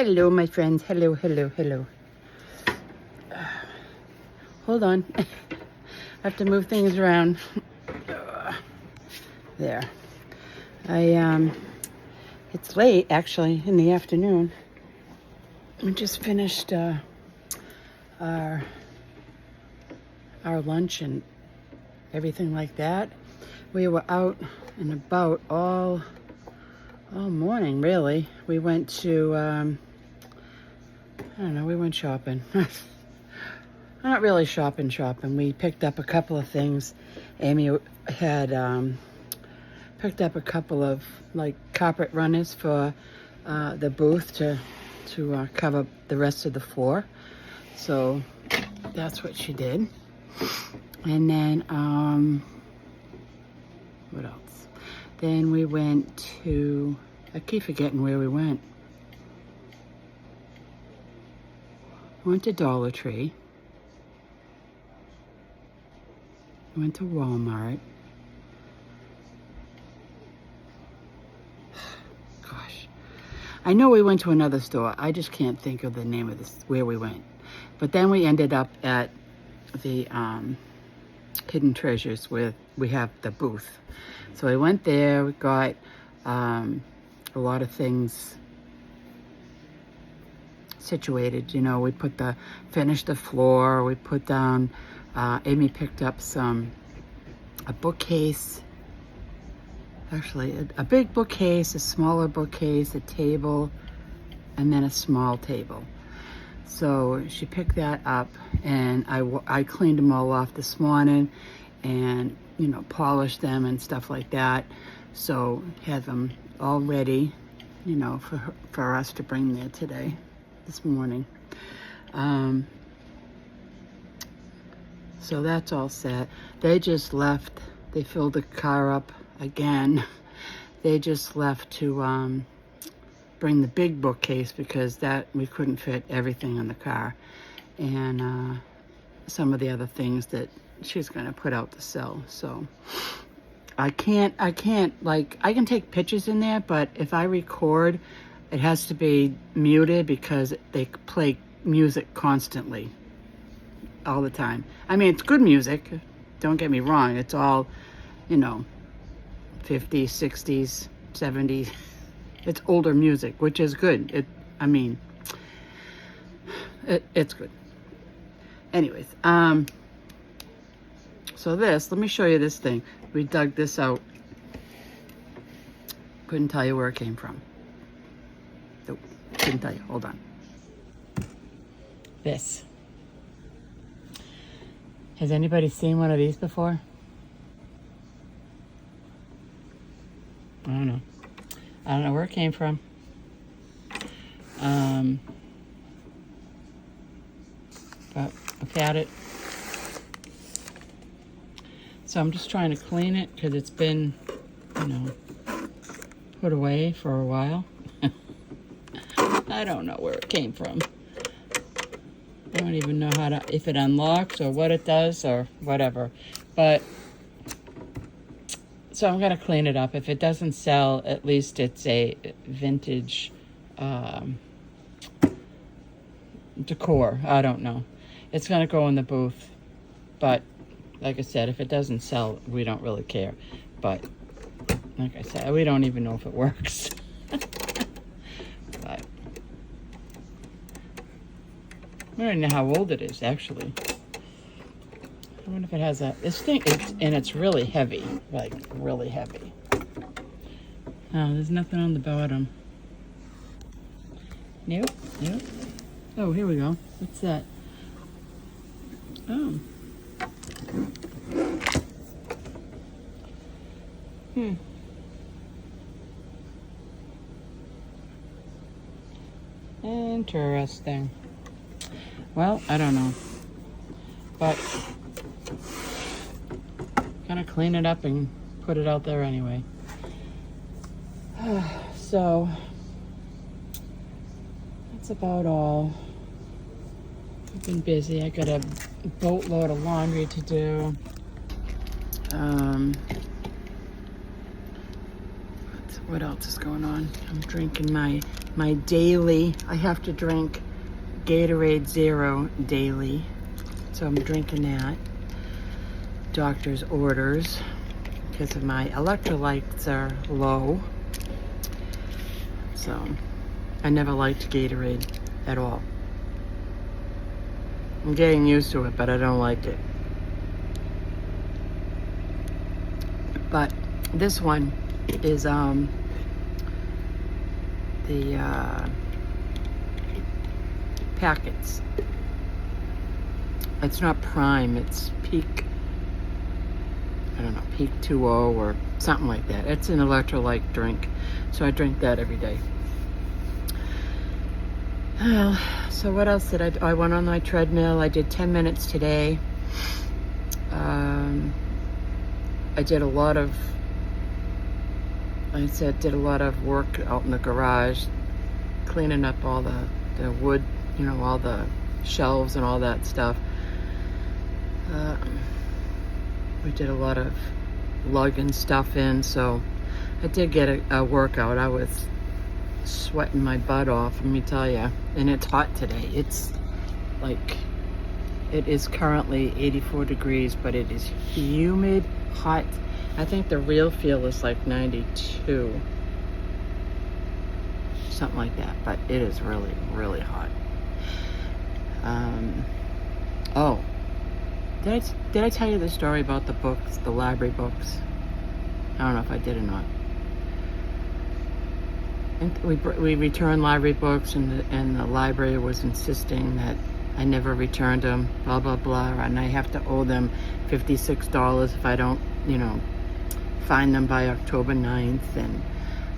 Hello, my friends. Hello, hello, hello. Hold on. I have to move things around. There. It's late, actually, in the afternoon. We just finished our lunch and everything like that. We were out and about all morning, really. We went to, I don't know, we went shopping. Not really shopping. We picked up a couple of things. Amy had picked up a couple of like carpet runners for the booth to cover the rest of the floor. So that's what she did. And then what else? Then we went to, I keep forgetting where we went. We went to Dollar Tree. We went to Walmart. Gosh. I know we went to another store. I just can't think of the name of this, where we went. But then we ended up at the Hidden Treasures where we have the booth. So we went there, we got a lot of things situated. You know, we finished the floor, we put down, Amy picked up a bookcase, actually a big bookcase, a smaller bookcase, a table, and then a small table. So she picked that up, and I cleaned them all off this morning and, you know, polished them and stuff like that. So had them all ready, you know, for us to bring there today, this morning. So that's all set. They just left. They filled the car up again. They just left to bring the big bookcase because we couldn't fit everything in the car, and some of the other things that she's going to put out to sell. So I can't like, I can take pictures in there, but if I record, it has to be muted because they play music constantly all the time. I mean, it's good music, don't get me wrong. It's all, you know, 50s, 60s, 70s. It's older music, which is good. It's good. Anyways, so let me show you this thing. We dug this out. Couldn't tell you where it came from. Nope, couldn't tell you. Hold on. This. Has anybody seen one of these before? I don't know. I don't know where it came from. But I've had it. So I'm just trying to clean it because it's been, you know, put away for a while. I don't know where it came from. I don't even know if it unlocks or what it does or whatever. But, so I'm going to clean it up. If it doesn't sell, at least it's a vintage decor. I don't know. It's going to go in the booth. But, like I said, if it doesn't sell, we don't really care. But, like I said, we don't even know if it works. But I don't know how old it is, actually. I wonder if it has this thing, and it's really heavy, like really heavy. Oh, there's nothing on the bottom. Nope. Oh, here we go. What's that? Oh. Interesting. Well, I don't know. But gonna clean it up and put it out there anyway. So that's about all. I've been busy. I got a boatload of laundry to do. What else is going on? I'm drinking my my daily, I have to drink Gatorade Zero daily. So I'm drinking that. Doctor's orders because of my electrolytes are low. So I never liked Gatorade at all. I'm getting used to it, but I don't like it. But this one is the packets. It's not Prime, it's Peak. I don't know, Peak 2.0 or something like that. It's an electrolyte drink, so I drink that every day. Well, so what else did I do? I went on my treadmill. I did 10 minutes today. I did a lot of, did a lot of work out in the garage, cleaning up all the wood, you know, all the shelves and all that stuff. We did a lot of lugging stuff in, so I did get a workout. I was sweating my butt off, let me tell you. And it's hot today. It's like, it is currently 84 degrees, but it is humid, hot. I think the real feel is like 92. Something like that, but it is really, really hot. Oh, did I tell you the story about the books, the library books? I don't know if I did or not. And we returned library books, and the library was insisting that I never returned them, blah, blah, blah, and I have to owe them $56 if I don't, you know, find them by October 9th, and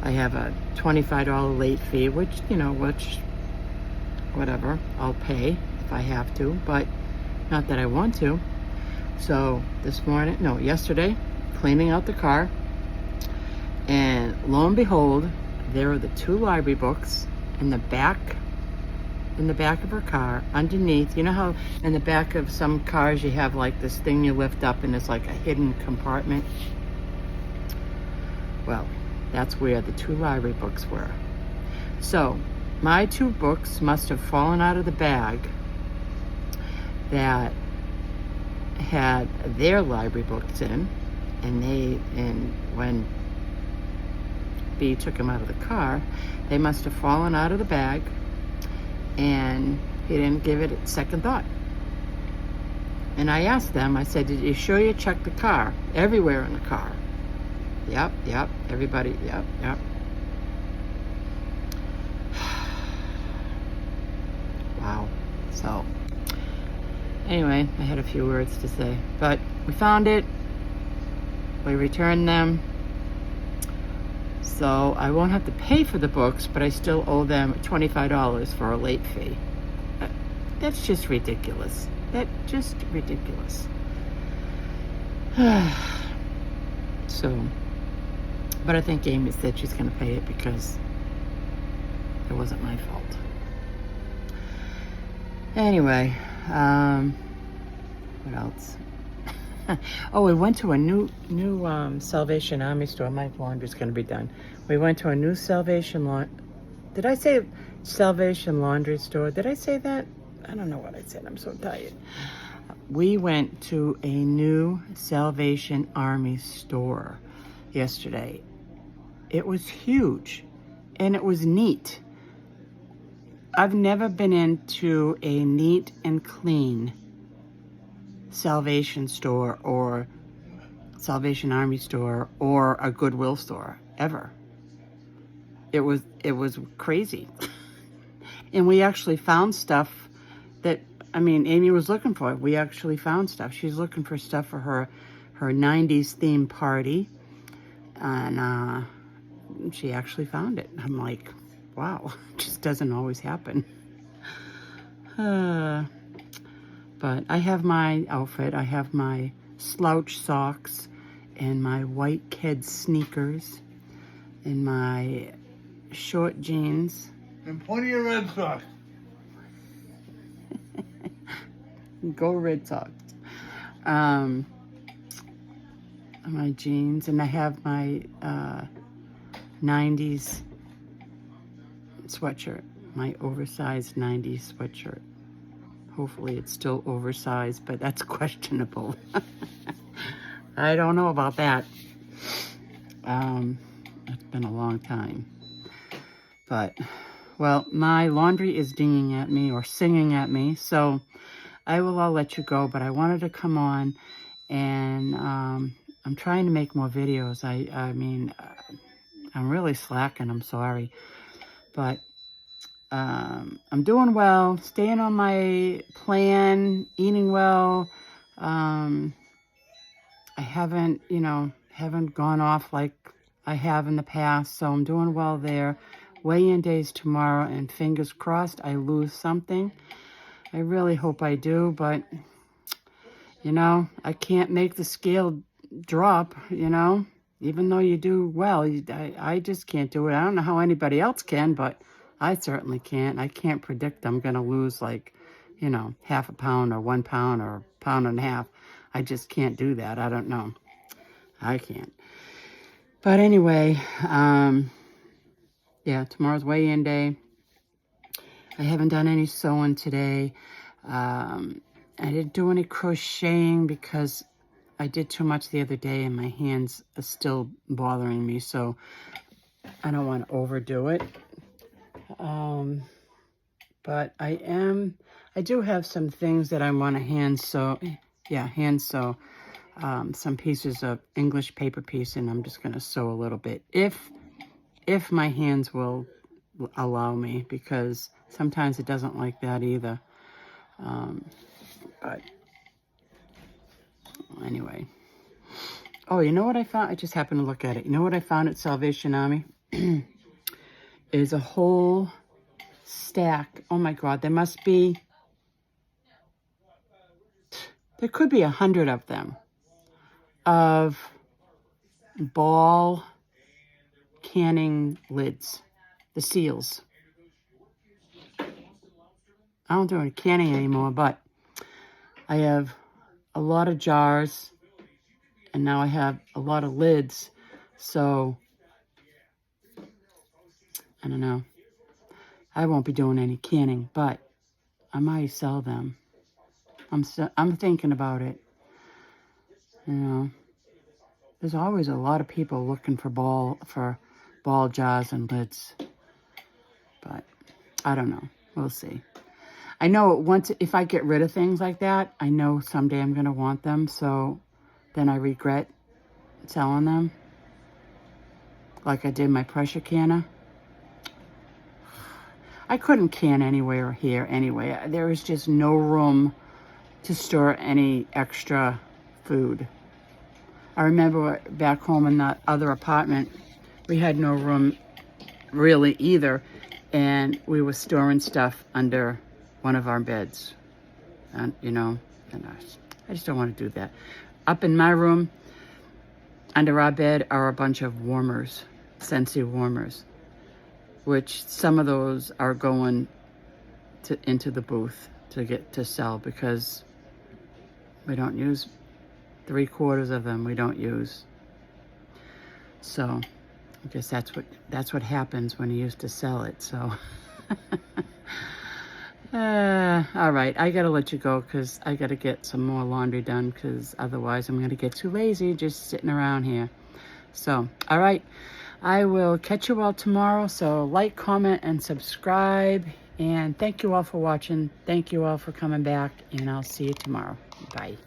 I have a $25 late fee, which, you know, whatever, I'll pay if I have to, but not that I want to. So yesterday, cleaning out the car, and lo and behold, there are the 2 library books in the back of her car, underneath. You know how in the back of some cars you have like this thing you lift up and it's like a hidden compartment? Well, that's where the 2 library books were. So my 2 books must have fallen out of the bag that had their library books in, and when B took them out of the car, they must have fallen out of the bag, and he didn't give it a second thought. And I asked them, I said, did you sure you checked the car? Everywhere in the car. Yep, everybody, yep. Wow. So, anyway, I had a few words to say, but we found it. We returned them. So I won't have to pay for the books, but I still owe them $25 for a late fee. That's just ridiculous. So, but I think Amy said she's going to pay it because it wasn't my fault. Anyway, what else? Oh, we went to a new Salvation Army store. My laundry's going to be done. We went to a new Did I say Salvation Laundry store? Did I say that? I don't know what I said. I'm so tired. We went to a new Salvation Army store yesterday. It was huge, and it was neat. I've never been into a neat and clean Salvation store or Salvation Army store or a Goodwill store ever. It was crazy. And we actually found stuff that, Amy was looking for. We actually found stuff. She's looking for stuff for her 90s theme party, and she actually found it. I'm like, wow, it just doesn't always happen. But I have my outfit. I have my slouch socks and my white Keds sneakers and my short jeans. And plenty of Red Sox. Go Red Sox. My jeans, and I have my 90s sweatshirt, my oversized 90s sweatshirt. Hopefully it's still oversized, but that's questionable. I don't know about that. It's been a long time. But, well, my laundry is dinging at me or singing at me, so I will all let you go, but I wanted to come on and I'm trying to make more videos. I mean, I'm really slacking, I'm sorry. But I'm doing well, staying on my plan, eating well. I haven't, haven't gone off like I have in the past, so I'm doing well there. Weigh-in day's tomorrow, and fingers crossed I lose something. I really hope I do, but, I can't make the scale drop, even though you do well. I just can't do it. I don't know how anybody else can, but I certainly can't. I can't predict I'm going to lose like, half a pound or 1 pound or a pound and a half. I just can't do that. I don't know. I can't. But anyway, yeah, tomorrow's weigh-in day. I haven't done any sewing today. I didn't do any crocheting because I did too much the other day and my hands are still bothering me, so I don't want to overdo it. But I do have some things that I want to hand sew. Yeah, hand sew some pieces of English paper piece, and I'm just going to sew a little bit if my hands will allow me, because sometimes it doesn't like that either. But anyway. Oh, you know what I found? I just happened to look at it. You know what I found at Salvation Army? Is a whole stack. Oh my God, there could be 100 of them, of ball canning lids, the seals. I don't do any canning anymore, but I have a lot of jars, and now I have a lot of lids, so I don't know. I won't be doing any canning, but I might sell them. I'm thinking about it. There's always a lot of people looking for ball jars and lids, but I don't know. We'll see. I know if I get rid of things like that, I know someday I'm going to want them, so then I regret selling them, like I did my pressure canner. I couldn't can anywhere here anyway. There was just no room to store any extra food. I remember back home in that other apartment, we had no room really either, and we were storing stuff under one of our beds. And, I just don't want to do that. Up in my room, under our bed, are a bunch of warmers, Scentsy warmers, which some of those are going into the booth to sell, because we don't use 3/4 of them. We don't use. So I guess that's what happens when you used to sell it. So all right, I gotta let you go because I gotta get some more laundry done, because otherwise I'm gonna get too lazy just sitting around here. So all right, I will catch you all tomorrow. So like, comment, and subscribe. And thank you all for watching. Thank you all for coming back. And I'll see you tomorrow. Bye.